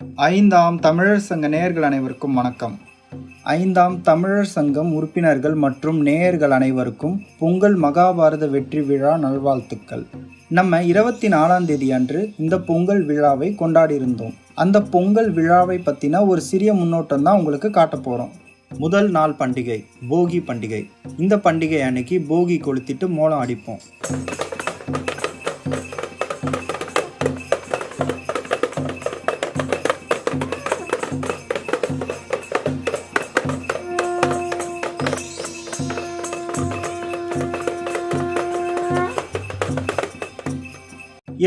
ஐந்தாம் தமிழர் சங்க நேயர்கள் அனைவருக்கும் வணக்கம். ஐந்தாம் தமிழர் சங்கம் உறுப்பினர்கள் மற்றும் நேயர்கள் அனைவருக்கும் பொங்கல் மகாபாரத வெற்றி விழா நல்வாழ்த்துக்கள். நம்ம 24ஆம் தேதி அன்று இந்த பொங்கல் விழாவை கொண்டாடியிருந்தோம். அந்த பொங்கல் விழாவை பற்றின ஒரு சிறிய முன்னோட்டம் தான் உங்களுக்கு காட்ட போகிறோம். முதல் நாள் பண்டிகை போகி பண்டிகை. இந்த பண்டிகை அன்னைக்கு போகி கொளுத்திட்டு மோளம் அடிப்போம்.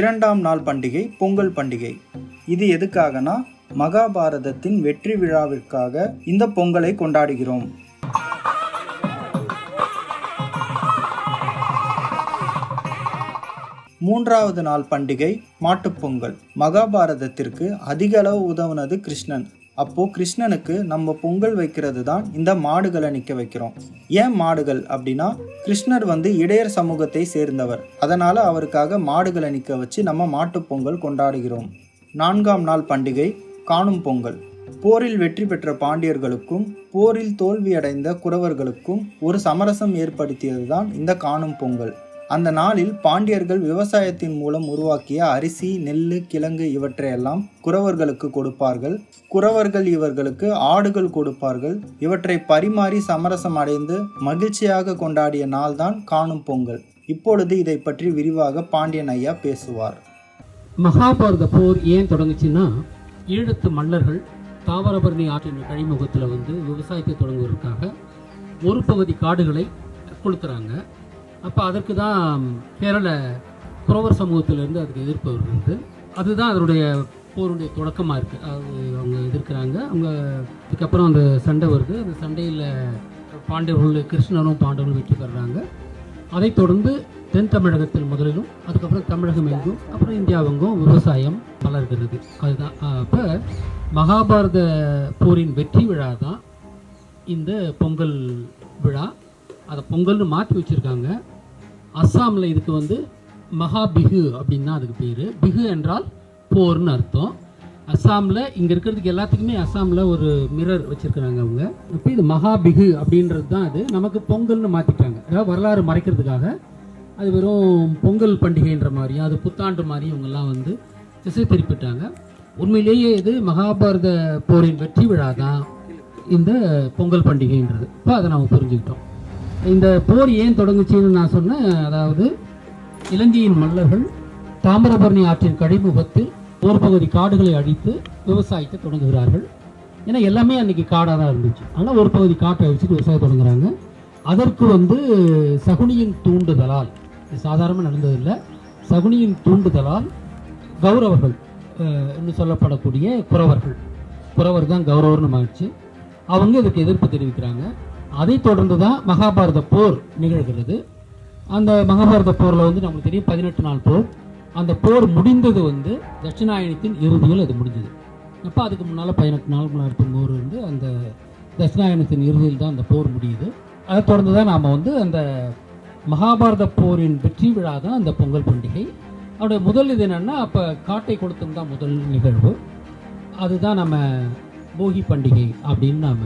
இரண்டாம் நாள் பண்டிகை பொங்கல் பண்டிகை. இது எதுக்காகனா மகாபாரதத்தின் வெற்றி விழாவிற்காக இந்த பொங்கலை கொண்டாடுகிறோம். மூன்றாவது நாள் பண்டிகை மாட்டுப்பொங்கல். மகாபாரதத்திற்கு அதிக அளவு உதவுனது கிருஷ்ணன். அப்போ கிருஷ்ணனுக்கு நம்ம பொங்கல் வைக்கிறது தான் இந்த மாடுகளை நிற்க வைக்கிறோம். ஏன் மாடுகள் அப்படின்னா கிருஷ்ணர் இடையர் சமூகத்தை சேர்ந்தவர். அதனால அவருக்காக மாடுகளை நிற்க வச்சு நம்ம மாட்டுப் பொங்கல் கொண்டாடுகிறோம். நான்காம் நாள் பண்டிகை காணும் பொங்கல். போரில் வெற்றி பெற்ற பாண்டியர்களுக்கும் போரில் தோல்வியடைந்த குறவர்களுக்கும் ஒரு சமரசம் ஏற்படுத்தியது தான் இந்த காணும் பொங்கல். அந்த நாளில் பாண்டியர்கள் விவசாயத்தின் மூலம் உருவாக்கிய அரிசி, நெல், கிழங்கு இவற்றையெல்லாம் குறவர்களுக்கு கொடுப்பார்கள். குறவர்கள் இவர்களுக்கு ஆடுகள் கொடுப்பார்கள். இவற்றை பரிமாறி சமரசம் அடைந்து மகிழ்ச்சியாக கொண்டாடிய நாள் தான் காணும் பொங்கல். இப்பொழுது இதை பற்றி விரிவாக பாண்டியன் ஐயா பேசுவார். மகாபாரத போர் ஏன் தொடங்குச்சுன்னா, ஈழத்து மன்னர்கள் தாமிரபரணி ஆற்றின் கழிமுகத்தில் விவசாயத்தை தொடங்குவதற்காக ஒரு பகுதி காடுகளை கொளுத்துறாங்க. அப்போ அதற்கு தான் கேரள குறவர் சமூகத்திலேருந்து அதுக்கு எதிர்ப்பு வருது. அதுதான் அதனுடைய போருடைய தொடக்கமாக இருக்குது. அது அவங்க எதிர்க்கிறாங்க. அவங்க அதுக்கப்புறம் அந்த சண்டை வருது. அந்த சண்டையில் பாண்டியர்கள், கிருஷ்ணனும் பாண்டவர்களும் வெற்றி பெறுறாங்க. அதைத் தொடர்ந்து தென் தமிழகத்தில் முதலிலும், அதுக்கப்புறம் தமிழகம் எங்கும், அப்புறம் இந்தியாவெங்கும் விவசாயம் வளர்கிறது. அதுதான் அப்போ மகாபாரத போரின் வெற்றி விழா தான் இந்த பொங்கல் விழா. அதை பொங்கல்னு மாற்றி வச்சுருக்காங்க. அஸ்ஸாமில் இதுக்கு மகாபிகு அப்படின்னு தான் அதுக்கு பேர். பிகு என்றால் போர்னு அர்த்தம். அஸ்ஸாமில் இங்கே இருக்கிறதுக்கு எல்லாத்துக்குமே அஸ்ஸாமில் ஒரு மிரர் வச்சுருக்குறாங்க அவங்க. இப்போ இது மகாபிகு அப்படின்றது தான் அது. நமக்கு பொங்கல்னு மாற்றிட்டாங்க. அதாவது வரலாறு மறைக்கிறதுக்காக அது வெறும் பொங்கல் பண்டிகைன்ற மாதிரியும் அது புத்தாண்டு மாதிரியும் இவங்கெல்லாம் திசை திருப்பிட்டாங்க. உண்மையிலேயே இது மகாபாரத போரின் வெற்றி விழா தான் இந்த பொங்கல் பண்டிகைன்றது. இப்போ அதை நம்ம புரிஞ்சுக்கிட்டோம். இந்த போர் ஏன் தொடங்குச்சின்னு நான் சொன்னேன். அதாவது இலங்கையின் மன்னர்கள் தாமிரபரணி ஆற்றின் கழிமுகத்தில் ஒரு பகுதி காடுகளை அழித்து விவசாயத்தை தொடங்குகிறார்கள். ஏன்னா எல்லாமே அன்னைக்கு காடாக தான் இருந்துச்சு. ஆனால் ஒரு பகுதி காட்டை அழிச்சிட்டு விவசாயம் தொடங்குறாங்க. அதற்கு சகுனியின் தூண்டுதலால், சாதாரணமாக நடந்ததில்லை, சகுனியின் தூண்டுதலால் கௌரவர்கள் என்று சொல்லப்படக்கூடிய குறவர் தான் கௌரவர்னு மாறிச்சு. அவங்க இதுக்கு எதிர்ப்பு தெரிவிக்கிறாங்க. அதை தொடர்ந்து தான் மகாபாரத போர் நிகழ்கிறது. அந்த மகாபாரத போரில் நமக்கு தெரியும் 18 நாள் போர். அந்த போர் முடிந்தது தட்சிணாயனத்தின் இறுதியில் அது முடிஞ்சது. அப்போ அதுக்கு முன்னால் 18 நாள் நடத்தும் போர் அந்த தட்சிணாயனத்தின் இறுதியில் தான் அந்த போர் முடியுது. அதை தொடர்ந்து தான் நாம் அந்த மகாபாரத போரின் வெற்றி விழா தான் அந்த பொங்கல் பண்டிகை. அதோடைய முதல் இது என்னென்னா, அப்போ காட்டை கொளுத்தும் தான் முதல் நிகழ்வு. அதுதான் நம்ம போகி பண்டிகை அப்படின்னு நாம்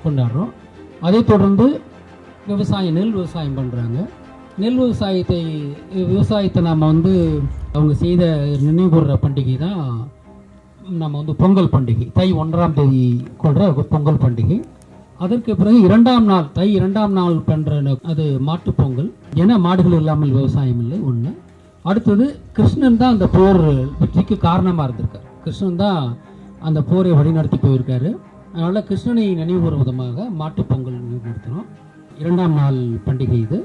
கொண்டாடுறோம். அதை தொடர்ந்து நெல் விவசாயம் பண்ணுறாங்க. நெல் விவசாயத்தை நாம் அவங்க செய்த நினைவுகூர்ற பண்டிகை தான் நம்ம பொங்கல் பண்டிகை. தை 1ஆம் தேதி கொள்கிற பொங்கல் பண்டிகை. அதற்கு பிறகு தை 2ஆம் நாள் பண்ணுற அது மாட்டுப் பொங்கல். ஏன்னா மாடுகள் இல்லாமல் விவசாயம் இல்லை ஒன்று. அடுத்தது கிருஷ்ணன் தான் அந்த போர் வெற்றிக்கு காரணமாக இருந்திருக்கார். கிருஷ்ணன் தான் அந்த போரை வழிநடத்தி போயிருக்காரு. அதனால் கிருஷ்ணனை நினைவுகூறும் விதமாக மாட்டுப் பொங்கல் நடத்துகிறோம். 2ஆம் நாள் பண்டிகை இது.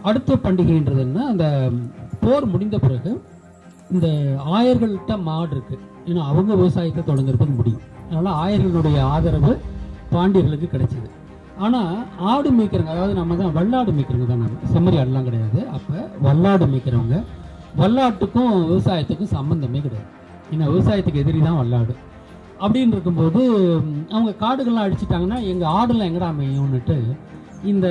அடுத்த பண்டிகைன்றது என்ன, அந்த போர் முடிந்த பிறகு இந்த ஆயர்கள்ட்ட மாடு இருக்குது. ஏன்னா அவங்க விவசாயத்தை தொடங்குறது முடியும். அதனால் ஆயர்களுடைய ஆதரவு பாண்டியர்களுக்கு கிடைச்சிது. ஆனால் ஆடு மேய்க்கிறவங்க, அதாவது நம்ம தான் வல்லாடு மேய்க்கிறவங்க தான், நம்ம செம்மறி ஆடுலாம் கிடையாது. அப்போ வல்லாடு மேய்க்கிறவங்க, வல்லாட்டுக்கும் விவசாயத்துக்கும் சம்மந்தமே கிடையாது. ஏன்னா விவசாயத்துக்கு எதிரி தான் வல்லாடு. அப்படின்னு இருக்கும்போது அவங்க காடுகள்லாம் அடிச்சிட்டாங்கன்னா எங்கள் ஆடுலாம் எங்கடா மேயும்னுட்டு இந்த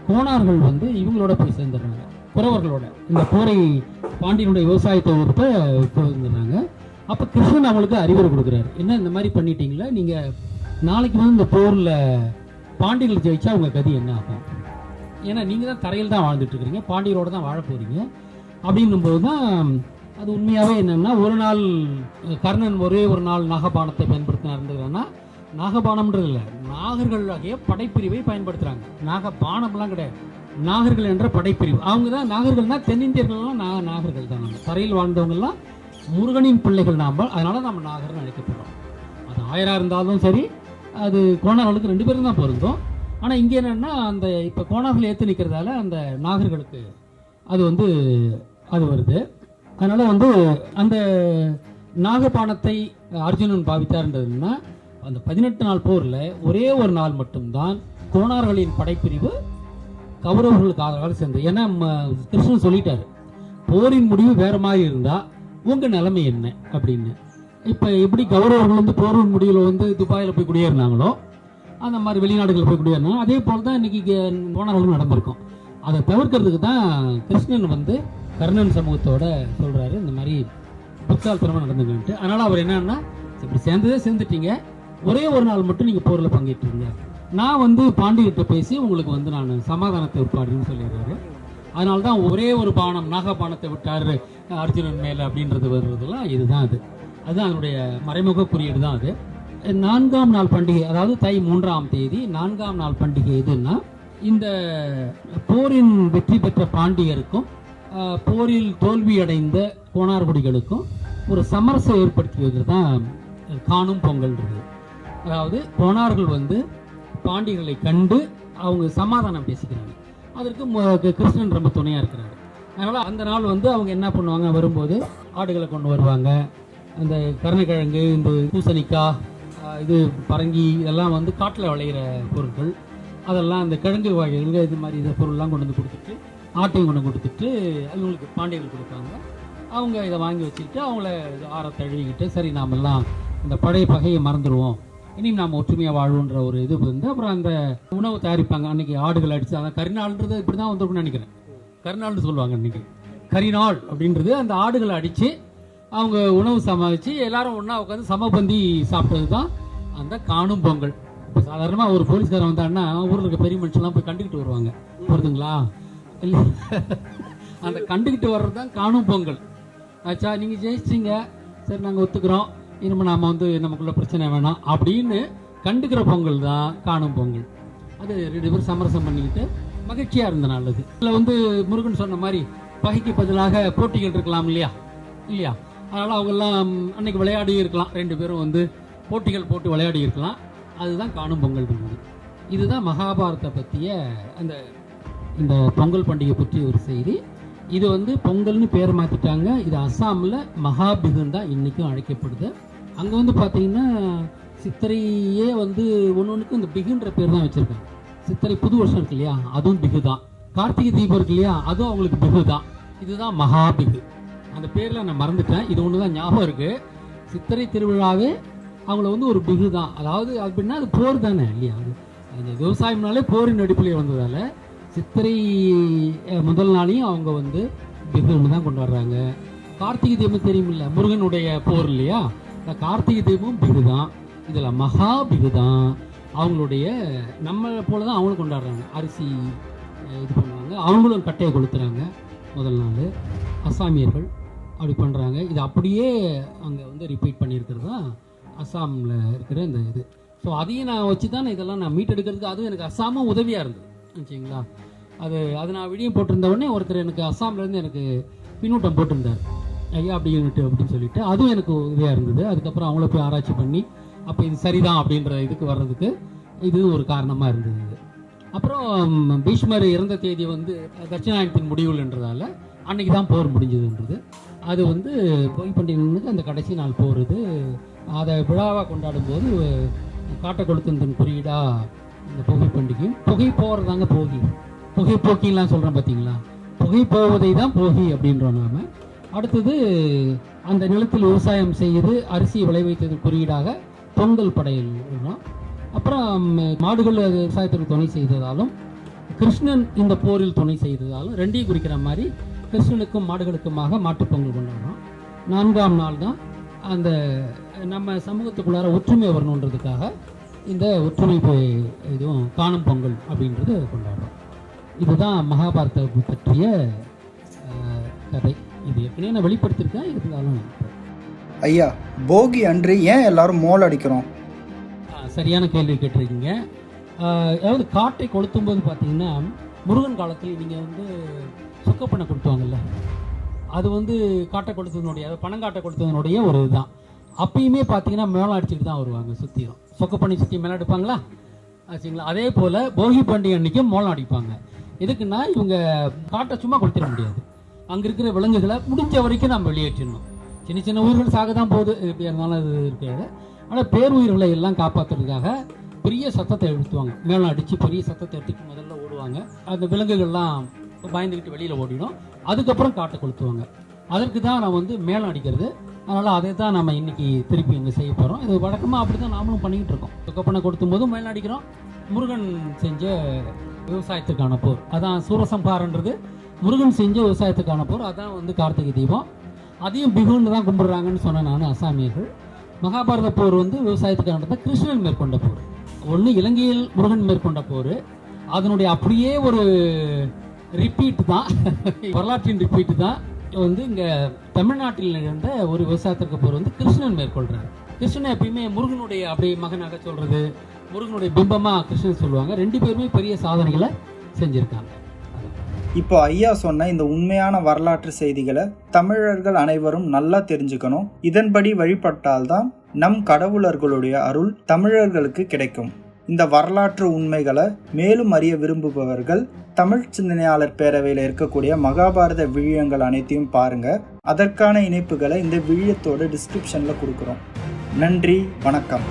கோணார்கள் இவங்களோட போய் சேர்ந்துடுறாங்க, குறவர்களோட. இந்த போரை பாண்டியனுடைய விவசாயத்தை போயிருந்துடுறாங்க. அப்போ கிருஷ்ணன் அவங்களுக்கு அறிவுரை கொடுக்குறாரு, என்ன இந்த மாதிரி பண்ணிட்டீங்களா, நீங்கள் நாளைக்கு வந்து இந்த போரில் பாண்டியர்கள் ஜெயிச்சா உங்கள் கதி என்ன ஆகும், ஏன்னா நீங்கள் தான் தரையில் தான் வாழ்ந்துட்டு இருக்கிறீங்க, பாண்டியரோடு தான் வாழ போகிறீங்க. அப்படின்னும்போது தான் அது உண்மையாகவே என்னென்னா, ஒரு நாள் கர்ணன் ஒரே ஒரு நாள் நாகபானத்தை பயன்படுத்தினா, நாகபானம்ன்றது இல்லை, நாகர்கள் ஆகிய படைப்பிரிவை பயன்படுத்துகிறாங்க. நாகபானம்லாம் கிடையாது, நாகர்கள் என்ற படைப்பிரிவு. அவங்க தான் நாகர்கள்னா தென்னிந்தியர்கள்லாம் நாகர்கள் தான். நம்ம தரையில் வாழ்ந்தவங்கெல்லாம் முருகனின் பிள்ளைகள் நாம், அதனால நம்ம நாகர்கள் அழைக்கப்படுறோம். அது ஆயராக இருந்தாலும் சரி, அது கோணார்களுக்கு 2 பேரும் தான் பொருந்தும். ஆனால் இங்கே என்னென்னா, அந்த இப்போ கோணார்கள் ஏற்று நிற்கிறதால அந்த நாகர்களுக்கு அது வந்து அது வருது. அதனால் வந்து அந்த நாகபானத்தை அர்ஜுனன் பாவித்தார்ன்றதுன்னா, அந்த 18 நாள் போரில் ஒரே ஒரு நாள் மட்டும்தான் கோணார்களின் படைப்பிரிவு கௌரவர்களுக்கு ஆதரவாக சேர்ந்தது. ஏன்னா கிருஷ்ணன் சொல்லிட்டாரு, போரின் முடிவு வேற மாதிரி இருந்தால் உங்கள் நிலைமை என்ன அப்படின்னு. இப்போ எப்படி கௌரவர்கள் வந்து போரின் முடிவில் வந்து துபாயில் போய் குடியேறினாங்களோ, அந்த மாதிரி வெளிநாடுகளில் போய் குடியேறினாங்க, அதே போல் தான் இன்றைக்கி கோணார்களும் நடந்திருக்கும். அதை தவிர்க்கிறதுக்கு தான் கிருஷ்ணன் வந்து கர்ணன் சமூகத்தோட சொல்கிறாரு, இந்த மாதிரி புத்தால்தனமாக நடந்துக்கிட்டு. அதனால் அவர் என்னன்னா, இப்படி சேர்ந்துட்டீங்க, ஒரே ஒரு நாள் மட்டும் நீங்கள் போரில் பங்கேற்றுங்க, நான் வந்து பாண்டியர்கிட்ட பேசி உங்களுக்கு வந்து நான் சமாதானத்தை ஏற்பாடுன்னு சொல்லிடுறாரு. அதனால தான் ஒரே ஒரு பானம் நாகபானத்தை விட்டார் அர்ஜுனன் மேலே அப்படின்றது வருவதெல்லாம் இதுதான். அதுதான் அதனுடைய மறைமுக குறியீடு தான் அது. 4ஆம் நாள் பண்டிகை, அதாவது தை 3ஆம் தேதி 4ஆம் நாள் பண்டிகை எதுன்னா, இந்த போரின் வெற்றி பெற்ற பாண்டியருக்கும் போரில் தோல்வி அடைந்த கோணார்குடிகளுக்கும் ஒரு சமரசம் ஏற்படுத்துவது தான் காணும் பொங்கல்ன்றது. அதாவது கோணார்கள் வந்து பாண்டியர்களை கண்டு அவங்க சமாதானம் பேசிக்கிறாங்க. அதற்கு கிருஷ்ணன் ரொம்ப துணையாக இருக்கிறாரு. அதனால் அந்த நாள் வந்து அவங்க என்ன பண்ணுவாங்க, வரும்போது ஆடுகளை கொண்டு வருவாங்க, அந்த கருணைக்கிழங்கு, இந்த பூசணிக்காய், இது பரங்கி, இதெல்லாம் வந்து காட்டில் விளையிற பொருட்கள், அதெல்லாம் அந்த கிழங்கு வகைகள், இது மாதிரி இதை பொருள்லாம் கொண்டு வந்து கொடுத்துட்டு, ஆட்டையும் கொண்டு கொடுத்துட்டு அவங்களுக்கு பாண்டியர்கள் கொடுப்பாங்க. அவங்க இதை வாங்கி வச்சுக்கிட்டு அவங்கள ஆற தழுவிக்கிட்டு, சரி நாமெல்லாம் இந்த பழைய பகையை மறந்துடுவோம், இனி நாம் ஒற்றுமையாக வாழ்வுன்ற ஒரு இது வந்து அப்புறம் அந்த உணவு தயாரிப்பாங்க. அன்றைக்கி ஆடுகள் அடித்து, அதான் கரிநாள்ன்றது இப்படி தான் வந்துருக்குன்னு நினைக்கிறேன், கரிநாள்னு சொல்லுவாங்க அன்றைக்கி, கரிநாள் அப்படின்றது அந்த ஆடுகளை அடித்து அவங்க உணவு சமாளித்து எல்லாரும் ஒன்றா உட்காந்து சமபந்தி சாப்பிட்டது தான் அந்த காணும் பொங்கல். இப்போ சாதாரணமாக ஒரு போலீஸ்காரன் வந்தான்னா ஊரில் இருக்க பெரிய மனுஷன்லாம் போய் கண்டுக்கிட்டு வருவாங்க, புரியுதுங்களா? இல்லை, அந்த கண்டுக்கிட்டு வர்றது தான் காணும் பொங்கல். ஆச்சா, நீங்கள் ஜெயிச்சிங்க, சரி நாங்கள் ஒத்துக்கிறோம், இனிமேல் நாம் வந்து நமக்குள்ள பிரச்சனை வேணாம் அப்படின்னு கண்டுக்கிற பொங்கல் தான் காணும் பொங்கல். அது 2 பேரும் சமரசம் பண்ணிக்கிட்டு மகிழ்ச்சியாக இருந்த நல்லது. இதில் வந்து முருகன் சொன்ன மாதிரி பகைக்கு பதிலாக போட்டிகள் இருக்கலாம் இல்லையா? அதனால் அவங்கெல்லாம் அன்னைக்கு விளையாடி இருக்கலாம், 2 பேரும் வந்து போட்டிகள் போட்டு விளையாடி இருக்கலாம். அதுதான் காணும் பொங்கல் இருந்தது. இதுதான் மகாபாரத்தை பற்றிய இந்த பொங்கல் பண்டிகை பற்றி ஒரு செய்தி. இது வந்து பொங்கல்னு பேர் மாற்றிட்டாங்க. இது அஸ்ஸாமில் மகாபிகுன்னு தான் இன்றைக்கும் அழைக்கப்படுது. அங்கே வந்து பார்த்தீங்கன்னா சித்திரையே வந்து ஒன்றுக்கும் இந்த பிகுன்ற பேர் தான் வச்சுருக்காங்க. சித்திரை புது வருஷம் இருக்கு இல்லையா, அதுவும் பிகு தான். கார்த்திகை தீபம் இருக்கு இல்லையா, அதுவும் அவங்களுக்கு பிகு தான். இதுதான் மகாபிகு. அந்த பேரில் நான் மறந்துட்டேன், இது ஒன்று தான் ஞாபகம் இருக்குது. சித்திரை திருவிழாவே அவங்கள வந்து ஒரு பிகு தான். அதாவது அப்படின்னா அது போர் தானே இல்லையா, அது அந்த விவசாயம்னாலே போரின் அடிப்படையில் வந்ததால் சித்திரை முதல் நாளையும் அவங்க வந்து பிகுன்னு தான் கொண்டாடுறாங்க. கார்த்திகை தீபம் தெரியும் இல்லை, முருகனுடைய போர் இல்லையா, இந்த கார்த்திகை தீபம் பிகு தான். இதில் மகா பிகு தான். அவங்களுடைய நம்மளை போல தான் அவங்களும் கொண்டாடுறாங்க. அரிசி இது பண்ணுவாங்க, அவங்களும் கட்டையை கொளுத்துறாங்க முதல் நாள். அஸ்ஸாமியர்கள் அப்படி பண்ணுறாங்க. இது அப்படியே அங்கே வந்து ரிப்பீட் பண்ணியிருக்கிறது தான் அஸ்ஸாமில் இருக்கிற இந்த இது. ஸோ அதையும் நான் வச்சு தான் இதெல்லாம் நான் மீட்டெடுக்கிறதுக்கு, அதுவும் எனக்கு அஸ்ஸாமும் உதவியாக இருந்தது நினச்சிங்களா. அது நான் வீடியோ போட்டிருந்த உடனே ஒருத்தர் எனக்கு அஸ்ஸாம்லேருந்து எனக்கு பின்னூட்டம் போட்டிருந்தார், ஐயா அப்படி யூனிட்டு அப்படின்னு சொல்லிட்டு, அதுவும் எனக்கு உதவியாக இருந்தது. அதுக்கப்புறம் அவங்கள போய் ஆராய்ச்சி பண்ணி அப்போ இது சரிதான் அப்படின்ற இதுக்கு வர்றதுக்கு இது ஒரு காரணமாக இருந்தது. அப்புறம் பீஷ்மர் இறந்த தேதி வந்து தட்சிணாயனத்தின் முடிவுன்றதால அன்னைக்கு தான் போர் முடிஞ்சதுன்றது. அது வந்து பொய் பண்டிகைக்கு அந்த கடைசி நாள் போகிறது. அதை விழாவாக கொண்டாடும் போது காட்டை கொளுத்தின் குறியீடாக இந்த புகை பண்டிகையும், புகை போகிறதாங்க போகி, புகை போக்கிலாம் சொல்கிறோம் பார்த்தீங்களா, புகை போவதை தான் போகி அப்படின்றோம் நாம். அடுத்தது அந்த நிலத்தில் விவசாயம் செய்து அரிசி விளைவித்தது குறியீடாக பொங்கல் படையல். அப்புறம் மாடுகள் விவசாயத்திற்கு துணை செய்ததாலும் கிருஷ்ணன் இந்த போரில் துணை செய்ததாலும் ரெண்டையும் குறிக்கிற மாதிரி கிருஷ்ணனுக்கும் மாடுகளுக்குமாக மாட்டுப்பொங்கல் கொண்டாடுறோம். 4ஆம் நாள் தான் அந்த நம்ம சமூகத்துக்குள்ளார ஒற்றுமை வரணுன்றதுக்காக இந்த ஒற்றுமை இதுவும் காணும் பொங்கல் அப்படின்றது கொண்டாடுறோம். இதுதான் மகாபாரதத்தை பற்றிய கதை. இது ஏற்கனவே நான் வெளிப்படுத்தியிருக்கேன். இருந்தாலும் ஐயா, போகி அன்று ஏன் எல்லாரும் மோல் அடிக்கிறோம்? சரியான கேள்வி கேட்டிருக்கீங்க. அதாவது காட்டை கொளுத்தும் போது பார்த்தீங்கன்னா, முருகன் காலத்தில் நீங்கள் வந்து சொக்கப்பண்ணை கொளுத்துவாங்கல்ல, அது வந்து காட்டை கொளுத்துவதனுடைய, பணங்காட்டை கொளுத்துவதனுடைய ஒரு இதுதான். அப்பயுமே பார்த்தீங்கன்னா மேளம் அடிச்சுட்டு தான் வருவாங்க. சுற்றியும் சொக்கப்பண்ணி சுற்றி மேலே அடிப்பாங்களா ஆச்சுங்களா. அதே போல் போகி பண்டிகை அன்றைக்கும் மேளம் அடிப்பாங்க. எதுக்குன்னா, இவங்க காட்டை சும்மா கொளுத்திட முடியாது. அங்கே இருக்கிற விலங்குகளை முடிஞ்ச வரைக்கும் நம்ம வெளியேற்றிடணும். சின்ன சின்ன உயிர்கள் சாக தான் போகுது, எப்படி இருந்தாலும் அது இருக்காது. ஆனால் பேருயிர்களை எல்லாம் காப்பாற்றுறதுக்காக பெரிய சத்தத்தை எழுத்துவாங்க. மேளம் அடித்து பெரிய சத்தத்தை எடுத்துட்டு முதல்ல ஓடுவாங்க. அந்த விலங்குகள்லாம் பயந்துக்கிட்டு வெளியில் ஓடிடும். அதுக்கப்புறம் காட்டை கொளுத்துவாங்க. அதற்கு தான் நான் வந்து மேளம் அடிக்கிறது. அதனால் அதை தான் நம்ம இன்றைக்கி திருப்பி இங்கே செய்ய போகிறோம். இது வழக்கமாக அப்படி தான் நாமளும் பண்ணிக்கிட்டு இருக்கோம். சொக்கப்பண்ணை கொடுத்தும் போதும் மேளம் அடிக்கிறோம். முருகன் செஞ்ச விவசாயத்துக்கான போர், அதான் சூரசம்ஹாரன்றது முருகன் செஞ்ச விவசாயத்துக்கான போர். அதான் வந்து கார்த்திகை தீபம். அதையும் பிகுன்னு தான் கும்பிடுறாங்கன்னு சொன்னேன் நான். அசாமியர்கள் மகாபாரத போர் வந்து விவசாயத்துக்கான கிருஷ்ணன் மேற்கொண்ட போர். ஒன்று இலங்கையில் முருகன் மேற்கொண்ட போர், அதனுடைய அப்படியே ஒரு ரிப்பீட் தான், வரலாற்றின் ரிப்பீட் தான் வந்து இங்கே தமிழ்நாட்டில் நிகழ்ந்த ஒரு விவசாயத்திற்கு போர் வந்து கிருஷ்ணன் மேற்கொள்கிறார். கிருஷ்ணன் எப்பயுமே முருகனுடைய அப்படியே மகனாக சொல்கிறது, முருகனுடைய பிம்பமாக கிருஷ்ணன் சொல்லுவாங்க. ரெண்டு பேருமே பெரிய சாதனைகளை செஞ்சுருக்காங்க. இப்போ ஐயா சொன்ன இந்த உண்மையான வரலாற்று செய்திகளை தமிழர்கள் அனைவரும் நல்லா தெரிஞ்சுக்கணும். இதன்படி வழிபட்டால்தான் நம் கடவுளர்களுடைய அருள் தமிழர்களுக்கு கிடைக்கும். இந்த வரலாற்று உண்மைகளை மேலும் அறிய விரும்புபவர்கள் தமிழ் சிந்தனையாளர் பேரவையில் இருக்கக்கூடிய மகாபாரத விழியங்கள் அனைத்தையும் பாருங்க. அதற்கான இணைப்புகளை இந்த விழியத்தோட டிஸ்கிரிப்ஷன்ல கொடுக்குறோம். நன்றி, வணக்கம்.